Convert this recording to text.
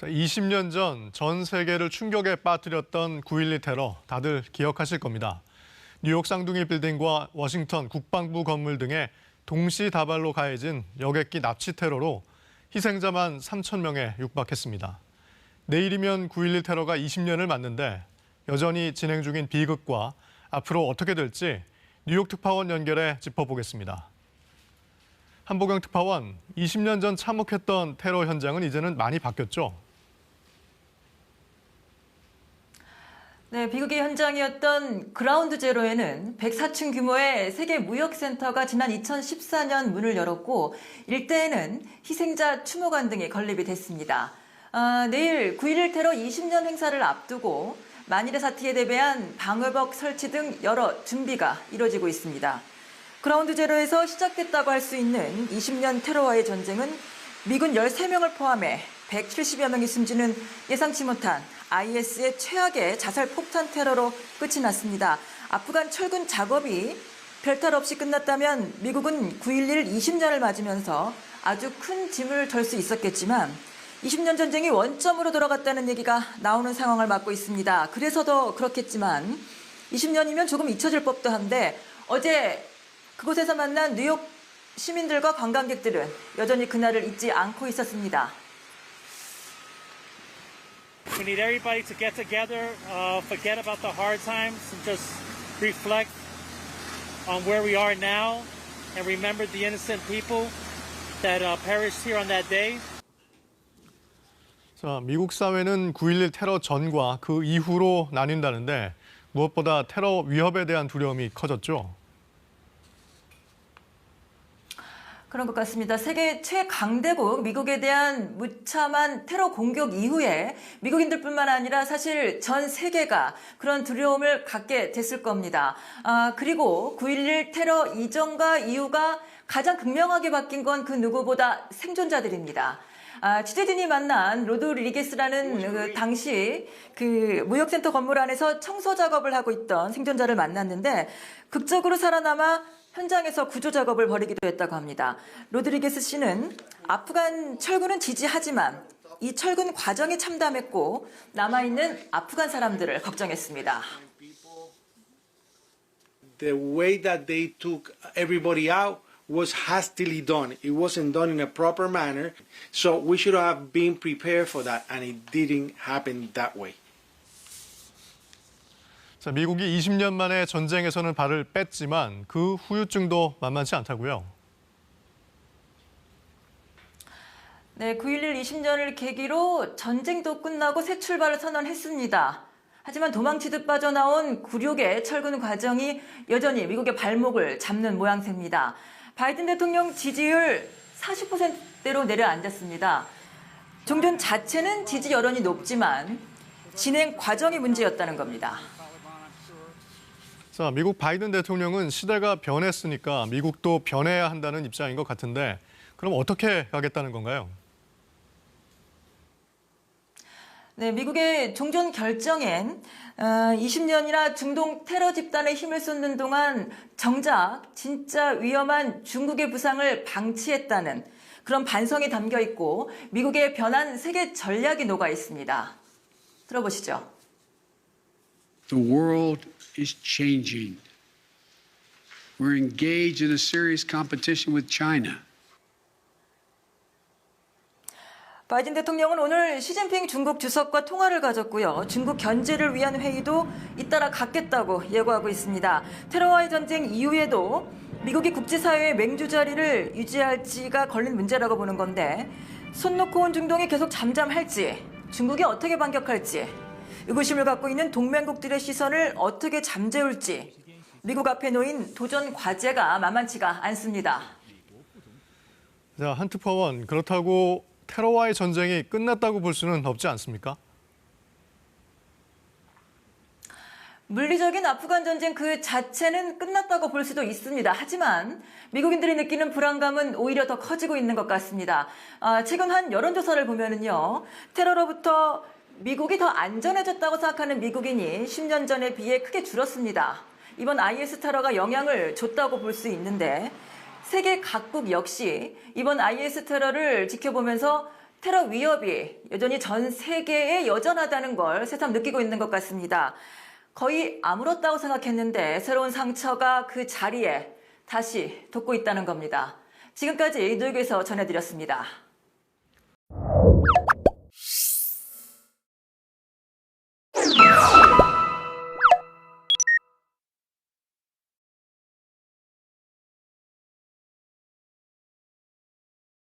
20년 전 세계를 충격에 빠뜨렸던 9.12 테러 다들 기억하실 겁니다. 뉴욕 쌍둥이 빌딩과 워싱턴 국방부 건물 등에 동시다발로 가해진 여객기 납치 테러로 희생자만 3,000명에 육박했습니다. 내일이면 9.12 테러가 20년을 맞는데 여전히 진행 중인 비극과 앞으로 어떻게 될지 뉴욕 특파원 연결해 짚어보겠습니다. 한보경 특파원, 20년 전 참혹했던 테러 현장은 이제는 많이 바뀌었죠? 네, 비극의 현장이었던 그라운드 제로에는 104층 규모의 세계 무역센터가 지난 2014년 문을 열었고 일대에는 희생자 추모관 등이 건립이 됐습니다. 내일 9.11 테러 20년 행사를 앞두고 만일의 사태에 대비한 방어벽 설치 등 여러 준비가 이뤄지고 있습니다. 그라운드 제로에서 시작됐다고 할 수 있는 20년 테러와의 전쟁은 미군 13명을 포함해 170여 명이 숨지는 예상치 못한 IS의 최악의 자살 폭탄 테러로 끝이 났습니다. 아프간 철군 작업이 별탈 없이 끝났다면 미국은 9.11 20년을 맞으면서 아주 큰 짐을 덜 수 있었겠지만 20년 전쟁이 원점으로 돌아갔다는 얘기가 나오는 상황을 맞고 있습니다. 그래서 더 그렇겠지만 20년이면 조금 잊혀질 법도 한데 어제 그곳에서 만난 뉴욕 시민들과 관광객들은 여전히 그날을 잊지 않고 있었습니다. We need everybody to get together, forget about the hard times, and just reflect on where we are now, and remember the innocent people that perished here on that day. 자, 미국 사회는 9.11 테러 전과 그 이후로 나뉜다는데 무엇보다 테러 위협에 대한 두려움이 커졌죠. 그런 것 같습니다. 세계 최강대국 미국에 대한 무참한 테러 공격 이후에 미국인들뿐만 아니라 사실 전 세계가 그런 두려움을 갖게 됐을 겁니다. 그리고 9.11 테러 이전과 이후가 가장 극명하게 바뀐 건 그 누구보다 생존자들입니다. 취재진이 만난 로드리게스라는 당시 그 무역센터 건물 안에서 청소 작업을 하고 있던 생존자를 만났는데 극적으로 살아남아 현장에서 구조 작업을 벌이기도 했다고 합니다. 로드리게스 씨는 아프간 철군은 지지하지만 이 철군 과정이 참담했고 남아있는 아프간 사람들을 걱정했습니다. The way that they took everybody out was hastily done. It wasn't done in a proper manner. So we should have been prepared for that, and it didn't happen that way. 자, 미국이 20년 만에 전쟁에서는 발을 뺐지만 그 후유증도 만만치 않다고요. 네, 9.11 20년을 계기로 전쟁도 끝나고 새 출발을 선언했습니다. 하지만 도망치듯 빠져나온 굴욕의 철군 과정이 여전히 미국의 발목을 잡는 모양새입니다. 바이든 대통령 지지율 40%대로 내려앉았습니다. 종전 자체는 지지 여론이 높지만 진행 과정이 문제였다는 겁니다. 자, 미국 바이든 대통령은 시대가 변했으니까 미국도 변해야 한다는 입장인 것 같은데 그럼 어떻게 가겠다는 건가요? 네, 미국의 종전 결정엔 20년이나 중동 테러 집단에 힘을 쏟는 동안 정작 진짜 위험한 중국의 부상을 방치했다는 그런 반성이 담겨 있고 미국의 변한 세계 전략이 녹아 있습니다. 들어보시죠. The world is changing. We're engaged in a serious competition with China. 바이든 대통령은 오늘 시진핑 중국 주석과 통화를 가졌고요. 중국 견제를 위한 회의도 잇따라 갖겠다고 예고하고 있습니다. 테러와의 전쟁 이후에도 미국이 국제사회의 맹주자리를 유지할지가 걸린 문제라고 보는 건데 손 놓고 온 중동이 계속 잠잠할지 중국이 어떻게 반격할지 의구심을 갖고 있는 동맹국들의 시선을 어떻게 잠재울지 미국 앞에 놓인 도전 과제가 만만치가 않습니다. 자, 한 특파원, 그렇다고 테러와의 전쟁이 끝났다고 볼 수는 없지 않습니까? 물리적인 아프간 전쟁 그 자체는 끝났다고 볼 수도 있습니다. 하지만 미국인들이 느끼는 불안감은 오히려 더 커지고 있는 것 같습니다. 최근 한 여론조사를 보면은요, 테러로부터 미국이 더 안전해졌다고 생각하는 미국인이 10년 전에 비해 크게 줄었습니다. 이번 IS 테러가 영향을 줬다고 볼 수 있는데 세계 각국 역시 이번 IS 테러를 지켜보면서 테러 위협이 여전히 전 세계에 여전하다는 걸 새삼 느끼고 있는 것 같습니다. 거의 아물었다고 생각했는데 새로운 상처가 그 자리에 다시 돋고 있다는 겁니다. 지금까지 뉴욕에서 전해드렸습니다.